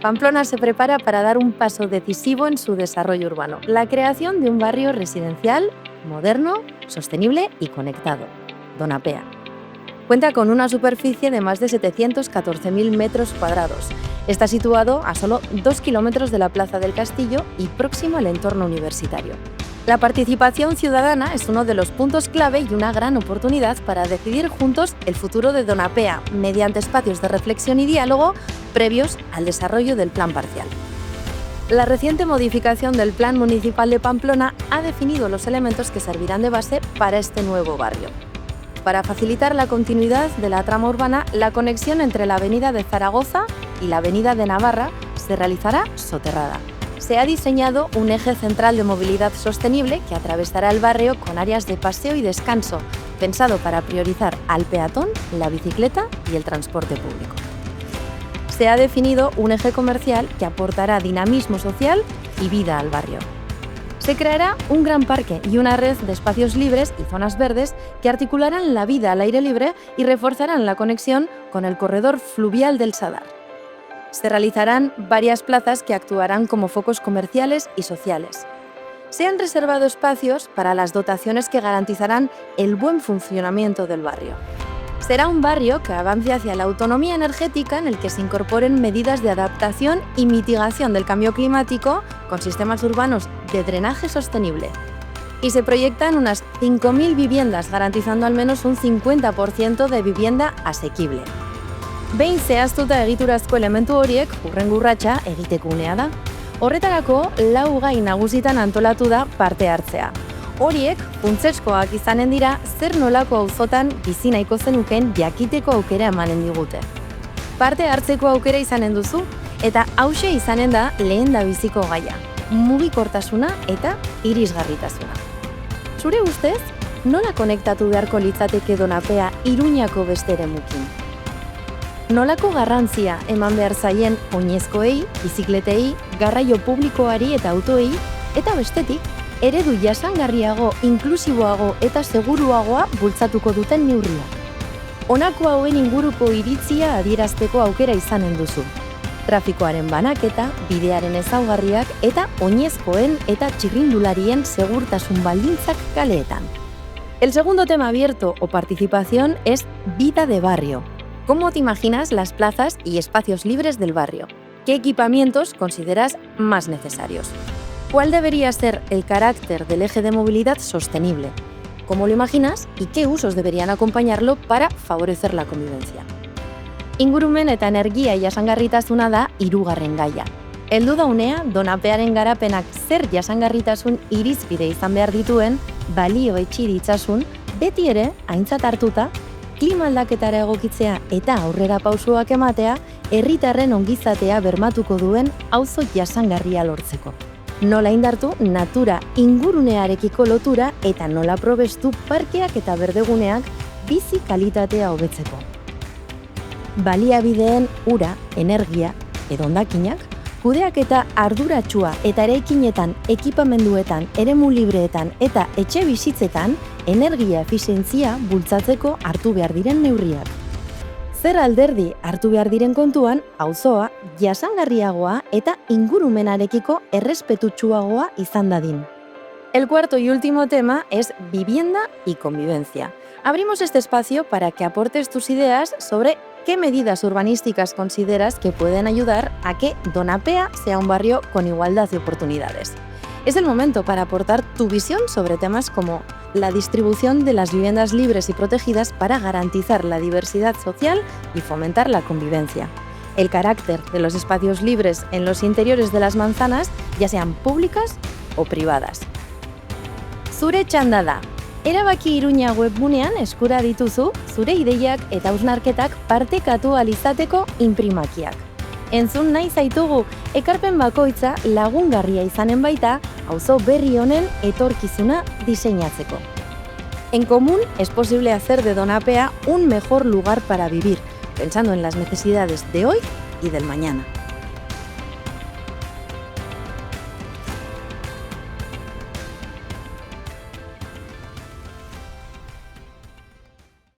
Pamplona se prepara para dar un paso decisivo en su desarrollo urbano, la creación de un barrio residencial, moderno, sostenible y conectado, Donapea. Cuenta con una superficie de más de 714.000 metros cuadrados. Está situado a solo 2 kilómetros de la Plaza del Castillo y próximo al entorno universitario. La participación ciudadana es uno de los puntos clave y una gran oportunidad para decidir juntos el futuro de Donapea mediante espacios de reflexión y diálogo previos al desarrollo del plan parcial. La reciente modificación del Plan Municipal de Pamplona ha definido los elementos que servirán de base para este nuevo barrio. Para facilitar la continuidad de la trama urbana, la conexión entre la Avenida de Zaragoza y la Avenida de Navarra se realizará soterrada. Se ha diseñado un eje central de movilidad sostenible que atravesará el barrio con áreas de paseo y descanso, pensado para priorizar al peatón, la bicicleta y el transporte público. Se ha definido un eje comercial que aportará dinamismo social y vida al barrio. Se creará un gran parque y una red de espacios libres y zonas verdes que articularán la vida al aire libre y reforzarán la conexión con el corredor fluvial del Sadar. Se realizarán varias plazas que actuarán como focos comerciales y sociales. Se han reservado espacios para las dotaciones que garantizarán el buen funcionamiento del barrio. Será un barrio que avance hacia la autonomía energética en el que se incorporen medidas de adaptación y mitigación del cambio climático con sistemas urbanos de drenaje sostenible. Y se proyectan unas 5.000 viviendas, garantizando al menos un 50% de vivienda asequible. Behin zehaztuta egiturazko elementu horiek hurrengo urratsa egiteko unea da. Horretarako, 4 gai nagusitan antolatu da parte hartzea. Horiek, funtsezkoak izanen dira, zer nolako auzotan bizi nahiko zenukeen jakiteko aukera emanen digute. Parte hartzeko aukera izanen duzu, eta hauxe izanen da lehendabiziko gaia, mugikortasuna eta irisgarritasuna. Zure ustez, nola konektatu beharko litzateke Donapea Iruñako beste eremukin? Nolako garrantzia eman behar zaien oinezkoei, bizikletei, garraio publikoari eta autoei, eta bestetik, eredu jasangarriago, inklusiboago eta seguruagoa bultzatuko duten neurriak. Honako hauen inguruko iritzia adierazteko aukera izanen duzu. Trafikoaren banaketa, bidearen ezaugarriak eta oinezkoen eta txirrindularien segurtasun baldintzak kaleetan. El segundo tema abierto o participación es vida de barrio. ¿Cómo te imaginas las plazas y espacios libres del barrio? ¿Qué equipamientos consideras más necesarios? ¿Cuál debería ser el carácter del eje de movilidad sostenible? ¿Cómo lo imaginas y qué usos deberían acompañarlo para favorecer la convivencia? Ingurumen eta energia jasangarritasuna da hirugarren gaia. Heldu da unea, Donapearen garapenak zer jasangarritasun irizpide izan behar dituen, balio etxi ditzasun, beti ere aintzat hartuta, klima aldaketara egokitzea eta aurrera pausoak ematea, herritarren ongizatea bermatuko duen auzo jasangarria lortzeko. Nola indartu natura ingurunearekiko lotura eta nola probestu parkeak eta berdeguneak bizi kalitatea hobetzeko. Baliabideen ura, energia edo hondakinak, kudeaketa arduratsua eta eraikinetan, ekipamenduetan, eremu libreetan eta etxe bizitzetan energia efizientzia bultzatzeko hartu behar diren neurriak. Zer alderdi hartu behar diren kontuan, auzoa jasangarriagoa eta ingurumenarekiko errespetutsuagoa izan dadin. El cuarto y último tema es vivienda y convivencia. Abrimos este espacio para que aportes tus ideas sobre qué medidas urbanísticas consideras que pueden ayudar a que Donapea sea un barrio con igualdad de oportunidades. Es el momento para aportar tu visión sobre temas como la distribución de las viviendas libres y protegidas para garantizar la diversidad social y fomentar la convivencia. El carácter de los espacios libres en los interiores de las manzanas, ya sean públicas o privadas. Zure txanda da. Erabaki Iruña webgunean eskura dituzu zure ideiak eta hausnarketak partekatu ahal izateko inprimakiak. Entzun nahi zaitugu, ekarpen bakoitza lagungarria izanen baita, auzo berri honen etorkizuna diseinatzeko. En común es posible hacer de Donapea un mejor lugar para vivir, pensando en las necesidades de hoy y del mañana.